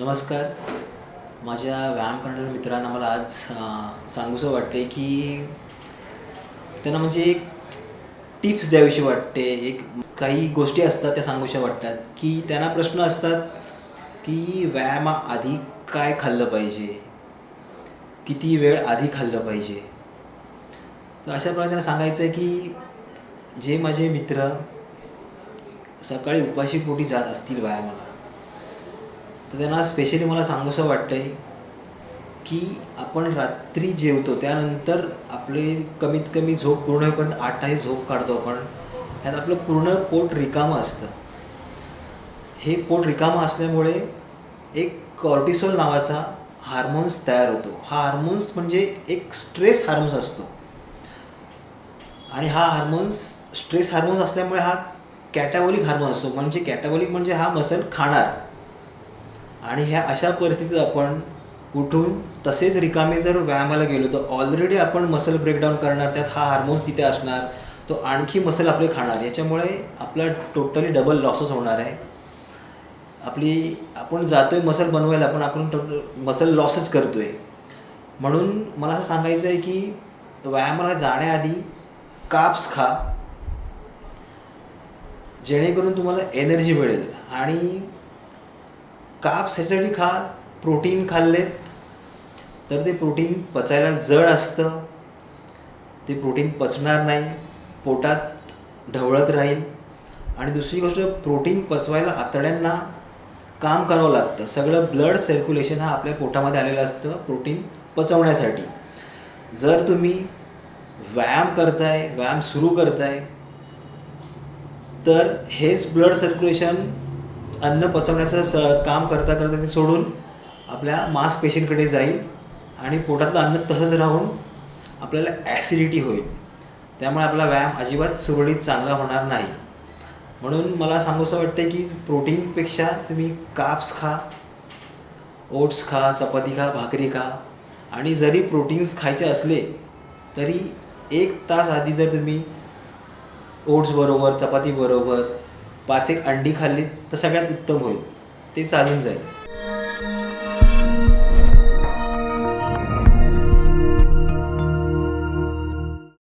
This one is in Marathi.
नमस्कार. माझ्या व्यायाम करणाऱ्या मित्रांना मला आज सांगूसं वाटते की त्यांना म्हणजे एक टिप्स द्यावीशी वाटते. एक काही गोष्टी असतात त्या सांगूशा वाटतात की त्यांना प्रश्न असतात की व्यायामाआधी काय खाल्लं पाहिजे? किती वेळ आधी खाल्लं पाहिजे? तर अशा प्रकारे त्यांना सांगायचं आहे की जे माझे मित्र सकाळी उपाशी पोटी जात असतील व्यायामाला, तर त्यांना स्पेशली मला सांगूसं वाटतं आहे की आपण रात्री जेवतो त्यानंतर आपले कमीत कमी झोप पूर्ण होईपर्यंत 8 तास झोप काढतो आपण. त्यात आपलं पूर्ण पोट रिकामं असतं. हे पोट रिकामं असल्यामुळे एक कॉर्टिसोल नावाचा हार्मोन्स तयार होतो. हा हार्मोन्स म्हणजे एक स्ट्रेस हार्मोन्स असतो आणि हा हार्मोन्स स्ट्रेस हार्मोन्स असल्यामुळे हा कॅटाबॉलिक हार्मोन असतो. म्हणजे कॅटाबॉलिक म्हणजे हा मसल खाणार. आणि ह्या अशा परिस्थितीत आपण उठून तसेच रिकामे जर व्यायामाला गेलो तर ऑलरेडी आपण मसल ब्रेकडाऊन करणार. त्यात हा हार्मोन्स तिथे असणार, तो आणखी मसल आपले खाणार. याच्यामुळे आपला टोटली डबल लॉसेस होणार आहे. आपण जातो आहे मसल बनवायला पण आपण मसल लॉसेस करतो आहे. म्हणून मला असं सांगायचं आहे की व्यायामाला जाण्याआधी कार्ब्स खा, जेणेकरून तुम्हाला एनर्जी मिळेल. आणि कार्ब्स ह्याच्यासाठी खा, प्रोटीन खाल्लेत तर ते प्रोटीन पचायला जड असतं, ते प्रोटीन पचणार नाही, पोटात ढवळत राहील. आणि दुसरी गोष्ट, प्रोटीन पचवायला आतड्यांना काम करावं लागतं. सगळं ब्लड सर्क्युलेशन हा आपल्या पोटामध्ये आलेलं असतं प्रोटीन पचवण्यासाठी. जर तुम्ही व्यायाम सुरू करताय तर हेच ब्लड सर्क्युलेशन अन्न पचवण्याचं काम करता करता ते सोडून आपल्या मांसपेशींकडे जाईल आणि पोटातलं अन्न तसंच राहून आपल्याला ॲसिडिटी होईल. त्यामुळे आपला व्यायाम अजिबात सुरळीत चांगला होणार नाही. म्हणून मला सांगूसं वाटते की प्रोटीनपेक्षा तुम्ही कार्ब्स खा, ओट्स खा, चपाती खा, भाकरी खा. आणि जरी प्रोटीन्स खायचे असले तरी 1 तास आधी जर तुम्ही ओट्सबरोबर, चपातीबरोबर 5 एक अंडी खाल्ली तर सगळ्यात उत्तम होईल. ते चालून जाईल.